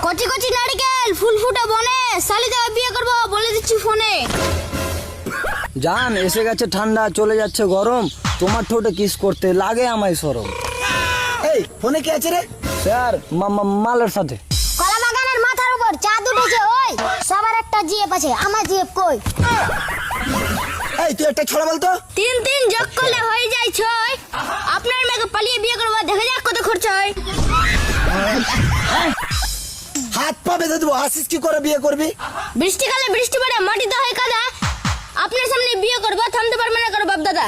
কচি কচি নারকেল ফুল ফুটে বনে, শালিকে বিয়ে করবো বলে দিচ্ছি ফোনে। জান এসে গেছে ঠান্ডা, চলে যাচ্ছে গরম, তোমার ঠোঁটে কিস করতে লাগে আমায় সরম। এই ফোনে কে আছে রে? স্যার মালের সাথে। কলা বাগানের মাথার উপর চাঁদ উঠেছে, ওই সবার একটা জিএফ আছে, আমার জিএফ কই? এই তুই একটা ছড়া বলতো। তিন তিন যোগ করলে হয়ে যায় 6। আপনার মেয়েকে পালিয়ে বিয়ে করবো, দেখা যাক কত খরচা হয়। হাত পা বেঁধে দেবো, আসিস কি করে বিয়ে করবি? বৃষ্টিকালে বৃষ্টি পড়ে মাটিতে হয় কাদা, আপনার সামনে বিয়ে করবো, থামতে পারবে না করো বাপ দাদা।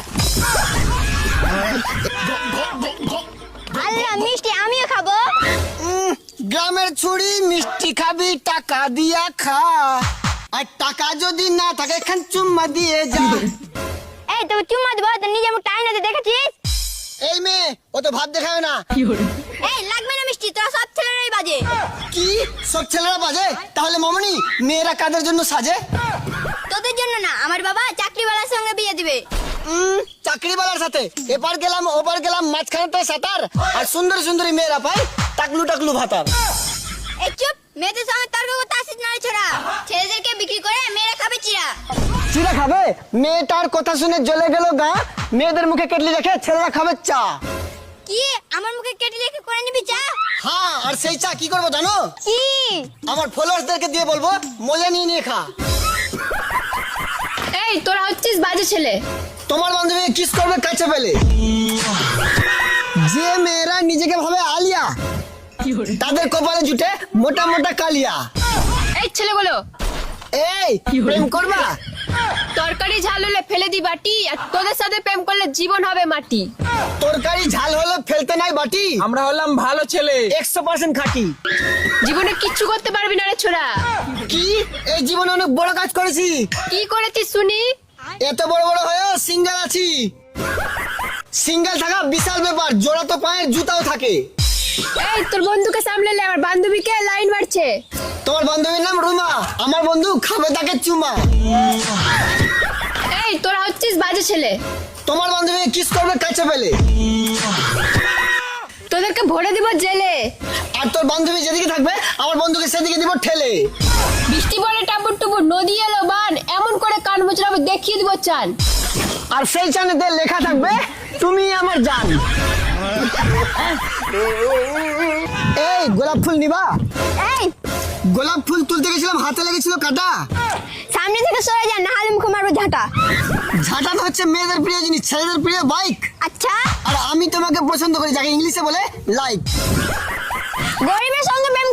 আল্লাহ মিষ্টি আমিও খাবো। গ্রামের ছুরি মিষ্টি খাবি, টাকা দিয়া খা, আর টাকা যদি না থাকে এখান চুম্মা দিয়ে যা। এই তুমি চুম্মা দিবা তো নিজে মুখ টাইনাতে দেখেছিস? এই মেয়ে ও তো ভাব দেখাবে না। এই লাগবে না মিষ্টি, তোরা সব ছেলেরাই বাজে। কি সব ছেলেরা বাজে? তাহলে মামনি মেয়েরা কাদের জন্য সাজে? তোদের জন্য না, আমার বাবা চাকরিওয়ালার সঙ্গে বিয়ে দিবে। চাকরিওয়ালার সাথে এপার গেলাম ওপার গেলাম, মাঝখানে তো সাঁতার, আর সুন্দরী সুন্দরী মেয়েরা পাই টাকলু টাকলু ভাতার। এই চুপ, মেয়েদের সঙ্গে তর্ক করতে আসিস না রে ছোড়া। ছেলেদেরকে বিক্রি করে মেয়েরা খাবে চিরা। চিরা খাবে? মেয়েটার কথা শুনে জ্বলে গেল গা, মেয়েদের মুখে কেটলি রেখে ছেলেরা খাবে চা। কি আমার মুখে কেটে লেখে করে নিবি চা? হ্যাঁ, আর সেই চা কি করবো জানো? কি? আমার ফলোয়ার্সদেরকে দিয়ে বলবো মজা নিয়ে নিয়ে খা। এই তোরা হচ্ছিস বাজে ছেলে। তোমার বান্ধবী কিস করবে কাছে পেলে। যে মেয়েরা নিজেকে ভাবে আলিয়া, তাদের কপালে জুটে মোটা মোটা কালিয়া। এই ছেলেগুলো এই প্রেম করবা? তরকারি ঝাল হলে ফেলে দি বাটি, আর তোদের সাথে প্রেম করলে জীবন হবে মাটি। তরকারি ঝাল হলে ফেলতে নাই বাটি, আমরা হলাম ভালো ছেলে, 100% খাঁটি। জীবনে কিচ্ছু করতে পারবি না রে ছোড়া। কি এই জীবনে অনেক বড় কাজ করেছি, কি করেছিস শুনি? এত বড় বড় হয়েও সিঙ্গেল আছি। সিঙ্গেল থাকা বিশাল ব্যাপার, জোড়া তো পায়ের জুতাও থাকে। এই তোর বন্ধুকে সামলালে, আমার বান্ধবীকে লাইন মারছে। তোমার বান্ধবীর নাম রুমা, আমার বন্ধু খাবে তাকে চুমা। এই তোরা হচ্ছিস বাজে ছেলে। তোমার বান্ধবী কিস করবে কাছে পেলে, তোদেরকে ভরে দিব জেলে। আর তোর বান্ধবী যেদিকে থাকবে আমার বন্ধুকে সেদিকে দিব ঠেলে। বৃষ্টি পড়ে টাপুর টুপুর, নদী এলো বান, এমন করে কান মুচড়াবে দেখিয়ে দিব চান। আর সেই চানেতে লেখা থাকবে তুমি আমার জান। এই গোলাপ ফুল নিবা? এই গোলাপ ফুল তুলতে গেছিলাম, হাতে লেগেছিল কাটা। সামনে থেকে সরে যা, না হলে মুখে মারবো ঝাঁটা। ঝাঁটা তো হচ্ছে মেয়েদের প্রিয় জিনিস, ছেলেদের প্রিয় বাইক। আচ্ছা, আর আমি তোমাকে পছন্দ করি, যাকে ইংলিশে বলে লাইক। গরিবের সঙ্গে প্রেম